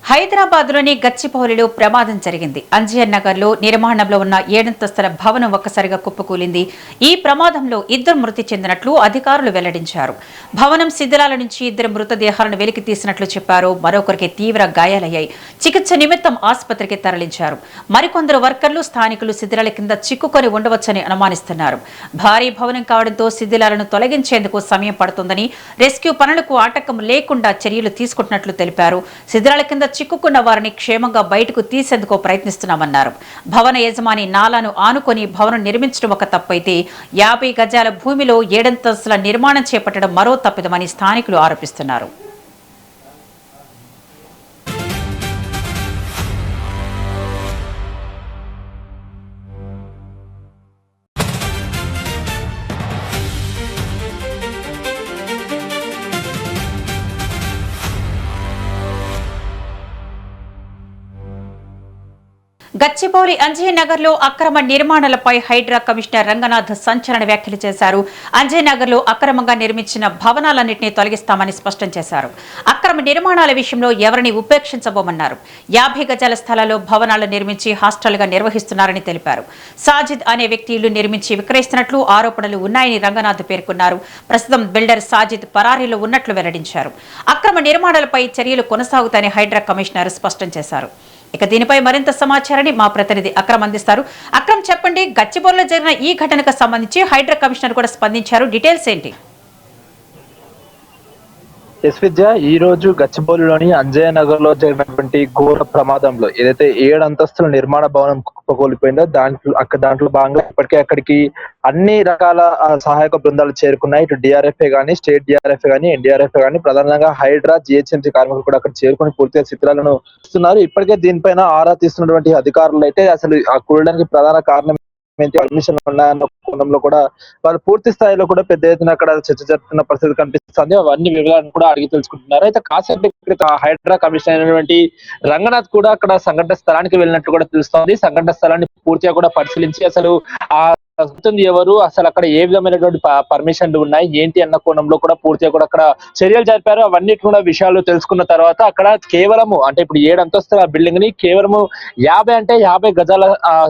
హైదరాబాద్లోని గచ్చిబౌలిలో ప్రమాదం జరిగింది. అంజియర్ నగర్లో నిర్మాణంలో ఉన్న 7 భవనం ఒక్కసారిగా కుప్పకూలింది. ఈ ప్రమాదంలో 2 మృతి చెందినట్లు అధికారులు వెల్లడించారు. భవనం శిథిలాల నుంచి 2 మృతదేహాలను వెలికి తీసినట్లు చెప్పారు. మరొకరికి తీవ్ర గాయాలయ్యాయి. చికిత్స నిమిత్తం ఆసుపత్రికి తరలించారు. మరికొందరు వర్కర్లు స్థానికులు శిథిలాల కింద చిక్కుకొని ఉండవచ్చని అనుమానిస్తున్నారు. భారీ భవనం కావడంతో శిథిలాలను తొలగించేందుకు సమయం పడుతుందని, రెస్క్యూ పనులకు ఆటంకం లేకుండా చర్యలు తీసుకుంటున్నట్లు తెలిపారు. శిథిలాల కింద చిక్కుకున్న వారిని క్షేమంగా బయటకు తీసేందుకు ప్రయత్నిస్తున్నామన్నారు. భవన యజమాని నాలాను ఆనుకొని భవనం నిర్మించడం ఒక తప్పైతే 50 గజాల భూమిలో 7 అంతస్తుల నిర్మాణం చేపట్టడం మరో తప్పిదమని స్థానికులు ఆరోపిస్తున్నారు. గచ్చిబౌలి అంజయ్ నగర్ లో అక్రమ నిర్మాణాలపై హైడ్రా కమిషనర్ రంగనాథ్ సంచలన వ్యాఖ్యలు చేశారు. అంజయ్ నగర్ లో అక్రమంగా నిర్మించిన భవనాలన్నింటినీ తొలగిస్తామని స్పష్టం చేశారు. అక్రమ నిర్మాణాల విషయంలో ఎవరిని ఉపేక్షించబోమన్నారు. 50 గజాల స్థలాల్లో భవనాలు నిర్మించి హాస్టల్గా నిర్వహిస్తున్నారని తెలిపారు. సాజిద్ అనే వ్యక్తి ఇల్లు నిర్మించి విక్రయిస్తున్నట్లు ఆరోపణలు ఉన్నాయని రంగనాథ్ పేర్కొన్నారు. ప్రస్తుతం బిల్డర్ సాజిద్ పరారీలో ఉన్నట్లు వెల్లడించారు. అక్రమ నిర్మాణాలపై చర్యలు కొనసాగుతాయని హైడ్రా కమిషనర్ స్పష్టం చేశారు. ఇక దీనిపై మరింత సమాచారాన్ని మా ప్రతినిధి అక్రమ్ అందిస్తారు. అక్రమ్, చెప్పండి, గచ్చిబౌలిలో జరిగిన ఈ ఘటనకు సంబంధించి హైడ్రా కమిషనర్ కూడా స్పందించారు. డీటెయిల్స్ ఏంటి? విద్య ఈ రోజు గచ్చిబౌలిలోని అంజయ్య నగర్ లో జరిగినటువంటి ఘోర ప్రమాదంలో ఏదైతే 7 అంతస్తుల నిర్మాణ భవనం కుప్పకూలిపోయిందో దాంట్లో భాగంగా ఇప్పటికే అక్కడికి అన్ని రకాల సహాయక బృందాలు చేరుకున్నాయి. ఇటు డిఆర్ఎఫ్ఏ గానీ, స్టేట్ డిఆర్ఎఫ్ఏ గానీ, ఎన్డీఆర్ఎఫ్ఏ గానీ, ప్రధానంగా హైడ్రా, జిహెచ్ఎంసీ కార్మికులు కూడా అక్కడ చేరుకుని పూర్తిగా శిథిలాలను ఇస్తున్నారు. ఇప్పటికే దీనిపైన ఆరా తీస్తున్నటువంటి అధికారులు అయితే అసలు ఆ కూలడానికి ప్రధాన కారణం పర్మిషన్ ఉన్నాయన్న కోణంలో కూడా వాళ్ళు పూర్తి స్థాయిలో కూడా పెద్ద ఎత్తున అక్కడ చర్చ జరుపుతున్న పరిస్థితి కనిపిస్తుంది. అవన్నీ వివరాలను కూడా అడిగి తెలుసుకుంటున్నారు. అయితే కాసేపు హైడ్రా కమిషనర్ అయినటువంటి రంగనాథ్ కూడా అక్కడ సంఘటన స్థలానికి వెళ్ళినట్టు కూడా తెలుస్తోంది. సంఘటన స్థలాన్ని పూర్తిగా కూడా పరిశీలించి అసలు ఆ ఎవరు, అసలు అక్కడ ఏ విధమైనటువంటి పర్మిషన్లు ఉన్నాయి ఏంటి అన్న కోణంలో కూడా పూర్తిగా కూడా అక్కడ చర్యలు జరిపారు. అవన్నీ కూడా విషయాలు తెలుసుకున్న తర్వాత అక్కడ కేవలము అంటే ఇప్పుడు 7 అంతస్తుల బిల్డింగ్ ని కేవలము 50 గజాల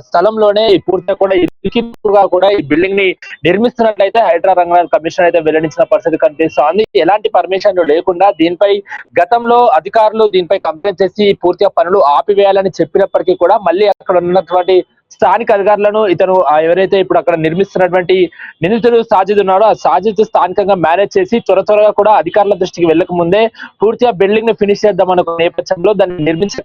స్థలంలోనే పూర్తిగా కూడా ఇరుకిగా కూడా ఈ బిల్డింగ్ ని నిర్మిస్తున్నట్లయితే హైడ్రా రంగనాథ్ కమిషనర్ అయితే వెల్లడించిన పరిస్థితి కనిపిస్తోంది. ఎలాంటి పర్మిషన్లు లేకుండా దీనిపై గతంలో అధికారులు దీనిపై కంప్లైంట్ చేసి పూర్తిగా పనులు ఆపివేయాలని చెప్పినప్పటికీ కూడా మళ్ళీ అక్కడ ఉన్నటువంటి స్థానిక అధికారులను ఇతను ఎవరైతే ఇప్పుడు అక్కడ నిర్మిస్తున్నటువంటి నిందితుడు సాజిద్ ఉన్నాడో ఆ సాజిద్ స్థానికంగా మేనేజ్ చేసి త్వరగా కూడా అధికారుల దృష్టికి వెళ్ళక ముందే పూర్తిగా బిల్డింగ్ ని ఫినిష్ చేద్దామన్న నేపథ్యంలో దాన్ని నిర్మించే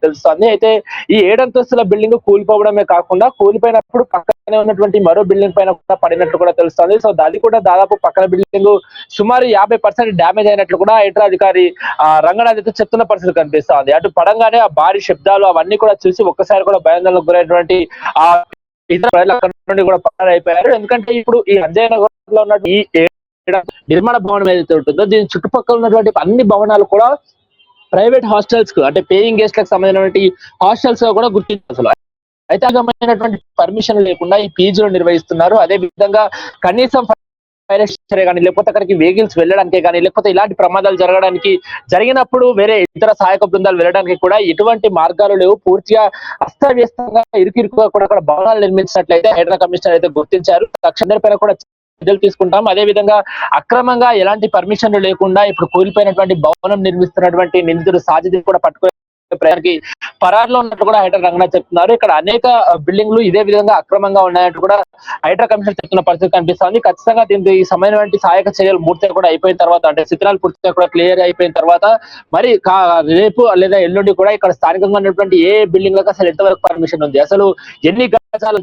తెలుస్తుంది. అయితే ఈ 7 అంతస్తుల బిల్డింగ్ కూలిపోవడమే కాకుండా కూలిపోయినప్పుడు పక్కనే ఉన్నటువంటి మరో బిల్డింగ్ పైన కూడా పడినట్లు కూడా తెలుస్తుంది. సో అది కూడా దాదాపు పక్కన బిల్డింగ్ సుమారు 50% డ్యామేజ్ అయినట్లు కూడా హైడ్రా అధికారి రంగనాథ్ అయితే చెప్తున్న పరిస్థితి కనిపిస్తుంది. అటు పడంగానే ఆ భారీ శబ్దాలు అవన్నీ కూడా చూసి ఒక్కసారి కూడా భయాందోళనకు గురైనటువంటి ఆ ఇతర ప్రజలు అక్కడ నుండి కూడా పక్కన అయిపోయారు. ఎందుకంటే ఇప్పుడు ఈ అంజయ్ నగర్ లో ఉన్న ఈ నిర్మాణ భవనం ఏదైతే ఉంటుందో దీని చుట్టుపక్కల ఉన్నటువంటి అన్ని భవనాలు కూడా ప్రైవేట్ హాస్టల్స్ కు అంటే పేయింగ్ గెస్ట్ లకు సంబంధించినటువంటి హాస్టల్స్ గా కూడా గుర్తించారు. అయితే అగమైనటువంటి పర్మిషన్ లేకుండా ఈ పీజీలు నిర్వహిస్తున్నారు. అదే విధంగా కనీసం కానీ లేకపోతే అక్కడికి వెహికల్స్ వెళ్ళడానికే కానీ లేకపోతే ఇలాంటి ప్రమాదాలు జరిగినప్పుడు వేరే ఇతర సహాయక బృందాలు వెళ్ళడానికి కూడా ఎటువంటి మార్గాలు లేవు. పూర్తిగా అస్తవ్యస్తంగా ఇరుకిరుకుగా కూడా అక్కడ భవనాలు నిర్మించినట్లయితే హైడ్రా కమిషనర్ అయితే గుర్తించారు. తక్షణపైన కూడా చర్యలు తీసుకుంటాం. అదే విధంగా అక్రమంగా ఎలాంటి పర్మిషన్లు లేకుండా ఇప్పుడు కూలిపోయినటువంటి భవనం నిర్మిస్తున్నటువంటి నిందితుడు సాజిద్ కూడా పట్టుకునే ప్రయానికి పరారులో ఉన్నట్టు కూడా హైడ్రా రంగనాథ్ చెప్తున్నారు. ఇక్కడ అనేక బిల్డింగ్లు ఇదే విధంగా అక్రమంగా ఉన్నాయంటూ కూడా హైడ్రా కమిషనర్ చెప్తున్న పరిస్థితి కనిపిస్తుంది. ఖచ్చితంగా దీనికి ఈ సమైనటువంటి సహాయక చర్యలు పూర్తిగా కూడా అయిపోయిన తర్వాత అంటే శిథిలాలు పూర్తిగా కూడా క్లియర్ అయిపోయిన తర్వాత మరి రేపు లేదా ఎల్లుండి కూడా ఇక్కడ స్థానికంగా ఉన్నటువంటి ఏ బిల్డింగ్ లకు అసలు ఎంతవరకు పర్మిషన్ ఉంది, అసలు ఎన్ని గజాలు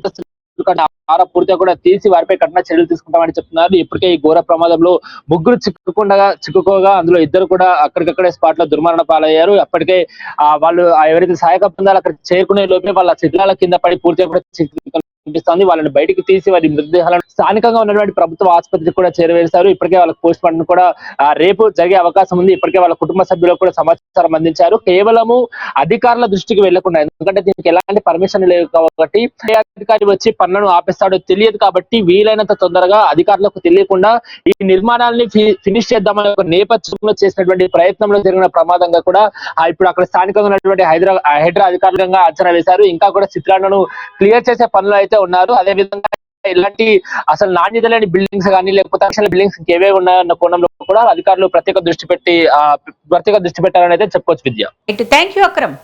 పూర్తిగా కూడా తీసి వారిపై కఠిన చర్యలు తీసుకుంటామని చెప్తున్నారు. ఇప్పటికే ఈ ఘోర ప్రమాదంలో 3 చిక్కుకోగా అందులో 2 కూడా అక్కడికక్కడే స్పాట్ లో దుర్మరణ పాలయ్యారు. అప్పటికే వాళ్ళు ఎవరైతే సహాయక బృందాలు అక్కడ చేరుకునే లోపే వాళ్ళ శిథిలాల కింద పడి పూర్తిగా కూడా కనిపిస్తోంది. వాళ్ళని బయటికి తీసి వారి మృతదేహాలను స్థానికంగా ఉన్నటువంటి ప్రభుత్వ ఆసుపత్రికి కూడా చేరవేశారు. ఇప్పటికే వాళ్ళకి పోస్ట్ మార్టం కూడా రేపు జరిగే అవకాశం ఉంది. ఇప్పటికే వాళ్ళ కుటుంబ సభ్యులకు కూడా సమాచారం అందించారు. కేవలము అధికారుల దృష్టికి వెళ్లకుండా, ఎందుకంటే దీనికి ఎలాంటి పర్మిషన్ లేవు కాబట్టి ఏ అధికారి వచ్చి పనులను ఆపేస్తాడో తెలియదు కాబట్టి వీలైనంత తొందరగా అధికారులకు తెలియకుండా ఈ నిర్మాణాలని ఫినిష్ చేద్దామనే ఒక నేపథ్యంలో చేసినటువంటి ప్రయత్నంలో జరిగిన ప్రమాదంగా కూడా ఇప్పుడు అక్కడ స్థానికంగా ఉన్నటువంటి హైడ్రా అధికారులుగా అంచనా వేశారు. ఇంకా కూడా చిత్రాలను క్లియర్ చేసే పనులు అయితే ఉన్నారు. అదే విధంగా ఇలాంటి అసలు నాణ్యత లేని బిల్డింగ్స్ కానీ లేకపోతే బిల్డింగ్స్ ఇంకేవే ఉన్నాయన్న కోణంలో కూడా అధికారులు ప్రత్యేక దృష్టి పెట్టారని అయితే చెప్పొచ్చు విద్య. Thank you Akram.